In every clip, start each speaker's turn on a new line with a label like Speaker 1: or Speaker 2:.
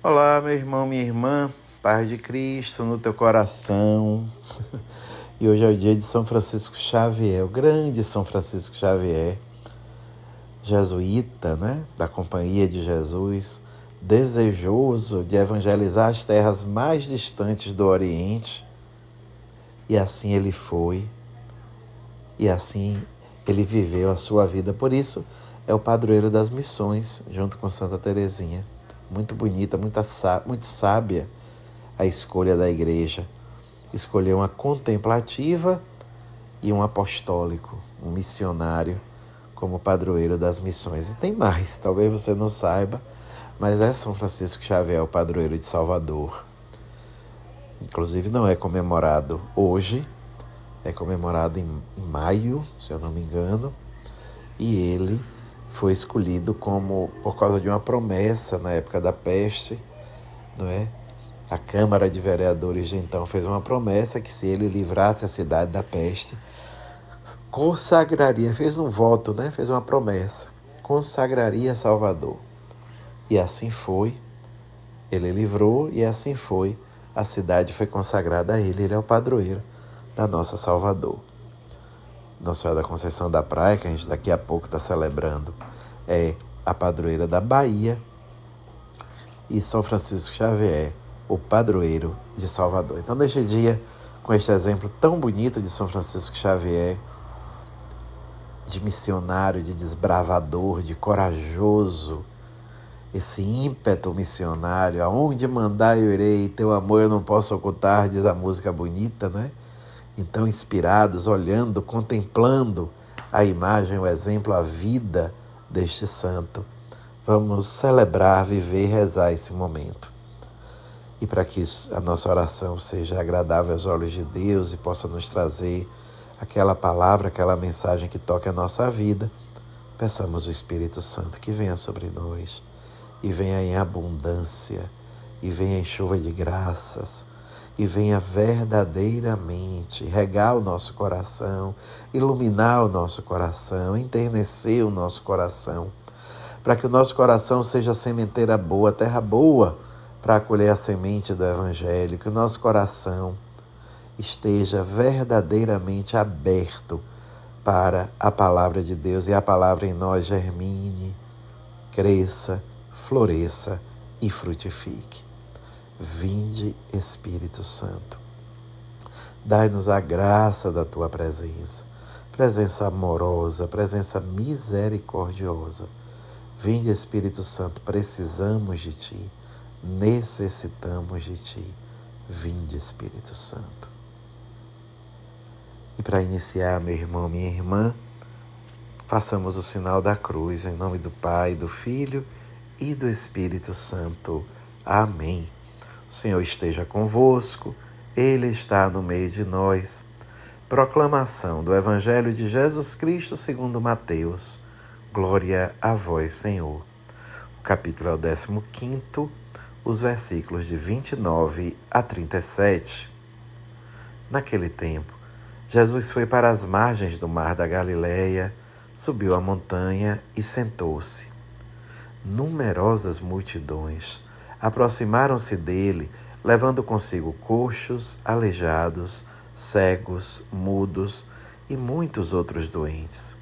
Speaker 1: Olá, meu irmão, minha irmã, paz de Cristo no teu coração. E hoje é o dia de São Francisco Xavier, o grande São Francisco Xavier, jesuíta, da Companhia de Jesus, desejoso de evangelizar as terras mais distantes do Oriente. E assim ele foi, e assim ele viveu a sua vida. Por isso, é o padroeiro das missões, junto com Santa Teresinha. Muito bonita, muito sábia a escolha da igreja. Escolheu uma contemplativa e um apostólico, um missionário, como padroeiro das missões. E tem mais, talvez você não saiba, mas é São Francisco Xavier, o padroeiro de Salvador. Inclusive não é comemorado hoje, é comemorado em maio, se eu não me engano, e ele foi escolhido por causa de uma promessa na época da peste, não é? A Câmara de Vereadores de então fez uma promessa que se ele livrasse a cidade da peste, consagraria, fez um voto, fez uma promessa, consagraria Salvador. E assim foi, ele livrou e assim foi, a cidade foi consagrada a ele é o padroeiro da nossa Salvador. Nossa Senhora da Conceição da Praia, que a gente daqui a pouco está celebrando, é a padroeira da Bahia, e São Francisco Xavier, o padroeiro de Salvador. Então, neste dia, com este exemplo tão bonito de São Francisco Xavier, de missionário, de desbravador, de corajoso, esse ímpeto missionário, aonde mandar eu irei, teu amor eu não posso ocultar, diz a música bonita, Então, inspirados, olhando, contemplando a imagem, o exemplo, a vida deste santo, vamos celebrar, viver, rezar esse momento. E para que a nossa oração seja agradável aos olhos de Deus e possa nos trazer aquela palavra, aquela mensagem que toque a nossa vida, peçamos o Espírito Santo que venha sobre nós e venha em abundância e venha em chuva de graças e venha verdadeiramente regar o nosso coração, iluminar o nosso coração, enternecer o nosso coração, para que o nosso coração seja sementeira boa, terra boa, para acolher a semente do Evangelho, que o nosso coração esteja verdadeiramente aberto para a palavra de Deus e a palavra em nós germine, cresça, floresça e frutifique. Vinde, Espírito Santo, dai-nos a graça da Tua presença, presença amorosa, presença misericordiosa. Vinde, Espírito Santo, precisamos de Ti, necessitamos de Ti. Vinde, Espírito Santo. E para iniciar, meu irmão, minha irmã, façamos o sinal da cruz, em nome do Pai, do Filho e do Espírito Santo. Amém. O Senhor esteja convosco, Ele está no meio de nós. Proclamação do Evangelho de Jesus Cristo segundo Mateus. Glória a vós, Senhor. O capítulo é o 15º, os versículos de 29 a 37. Naquele tempo, Jesus foi para as margens do mar da Galileia, subiu a montanha e sentou-se. Numerosas multidões aproximaram-se dele, levando consigo coxos, aleijados, cegos, mudos e muitos outros doentes.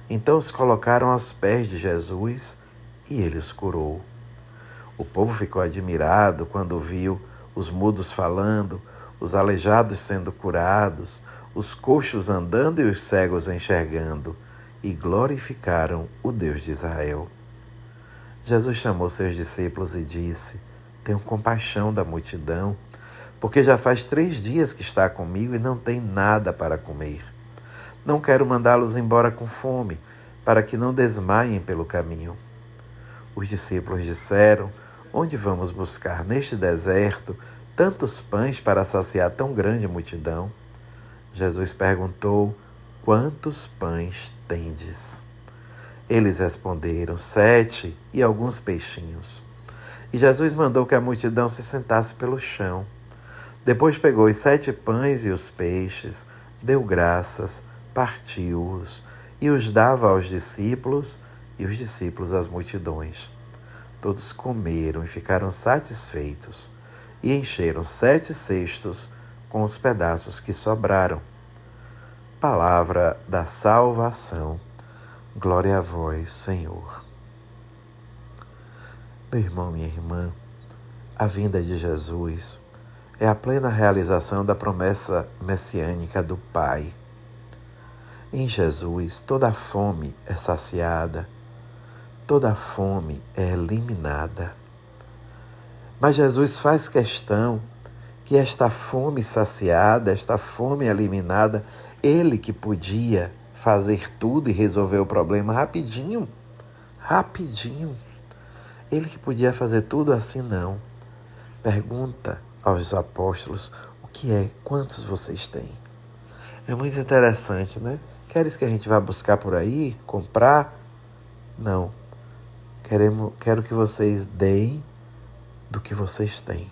Speaker 1: Então os colocaram aos pés de Jesus e ele os curou. O povo ficou admirado quando viu os mudos falando, os aleijados sendo curados, os coxos andando e os cegos enxergando, e glorificaram o Deus de Israel. Jesus chamou seus discípulos e disse: tenho compaixão da multidão, porque já faz 3 dias que está comigo e não tem nada para comer. Não quero mandá-los embora com fome, para que não desmaiem pelo caminho. Os discípulos disseram: onde vamos buscar neste deserto tantos pães para saciar tão grande multidão? Jesus perguntou: quantos pães tendes? Eles responderam: 7 e alguns peixinhos. E Jesus mandou que a multidão se sentasse pelo chão. Depois pegou os 7 pães e os peixes, deu graças, partiu-os e os dava aos discípulos e os discípulos às multidões. todos comeram e ficaram satisfeitos, e encheram 7 cestos com os pedaços que sobraram. Palavra da salvação. Glória a vós, Senhor. Meu irmão, minha irmã, a vinda de Jesus é a plena realização da promessa messiânica do Pai. Em Jesus, toda fome é saciada, toda fome é eliminada. Mas Jesus faz questão que esta fome saciada, esta fome eliminada, Ele que podia fazer tudo e resolver o problema rapidinho, Ele que podia fazer tudo assim, não. Pergunta aos apóstolos o que é, quantos vocês têm? É muito interessante, né? Queres que a gente vá buscar por aí, comprar? Não. Quero que vocês deem do que vocês têm.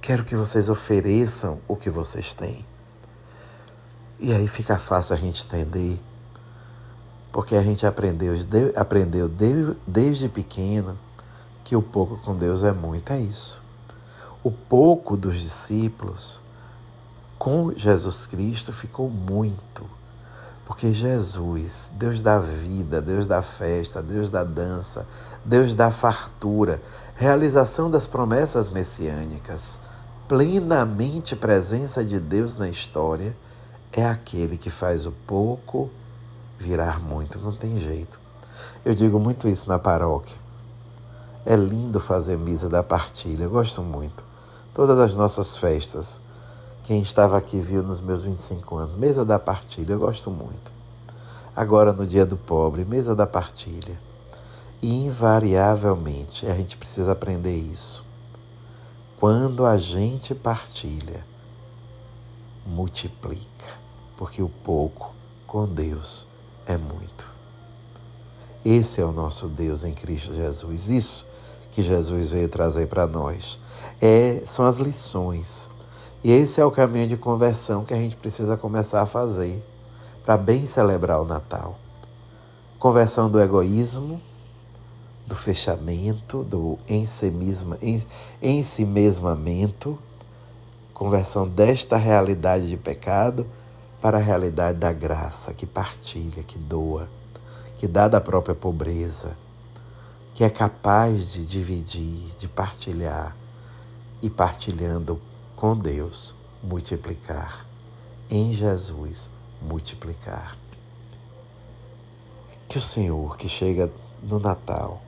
Speaker 1: Quero que vocês ofereçam o que vocês têm. E aí fica fácil a gente entender, porque a gente aprendeu desde pequeno que o pouco com Deus é muito, é isso. O pouco dos discípulos com Jesus Cristo ficou muito, porque Jesus, Deus da vida, Deus da festa, Deus da dança, Deus da fartura, realização das promessas messiânicas, plenamente presença de Deus na história, é aquele que faz o pouco virar muito, não tem jeito. Eu digo muito isso na paróquia. É lindo fazer missa da partilha, eu gosto muito. Todas as nossas festas, quem estava aqui viu nos meus 25 anos, mesa da partilha, eu gosto muito. Agora no dia do pobre, mesa da partilha. E invariavelmente, a gente precisa aprender isso. Quando a gente partilha, multiplica, porque o pouco com Deus é muito. Esse é o nosso Deus em Cristo Jesus. Isso que Jesus veio trazer para nós. São as lições. E esse é o caminho de conversão que a gente precisa começar a fazer para bem celebrar o Natal. Conversão do egoísmo, do fechamento, do ensimesmamento, conversão desta realidade de pecado para a realidade da graça, que partilha, que doa, que dá da própria pobreza, que é capaz de dividir, de partilhar e partilhando com Deus, multiplicar. Em Jesus, multiplicar. Que o Senhor, que chega no Natal,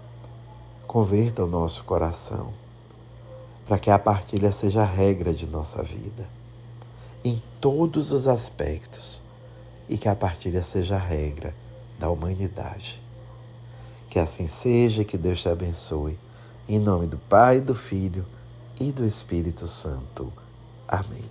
Speaker 1: converta o nosso coração para que a partilha seja a regra de nossa vida, em todos os aspectos, e que a partilha seja a regra da humanidade. Que assim seja, que Deus te abençoe. Em nome do Pai, do Filho e do Espírito Santo. Amém.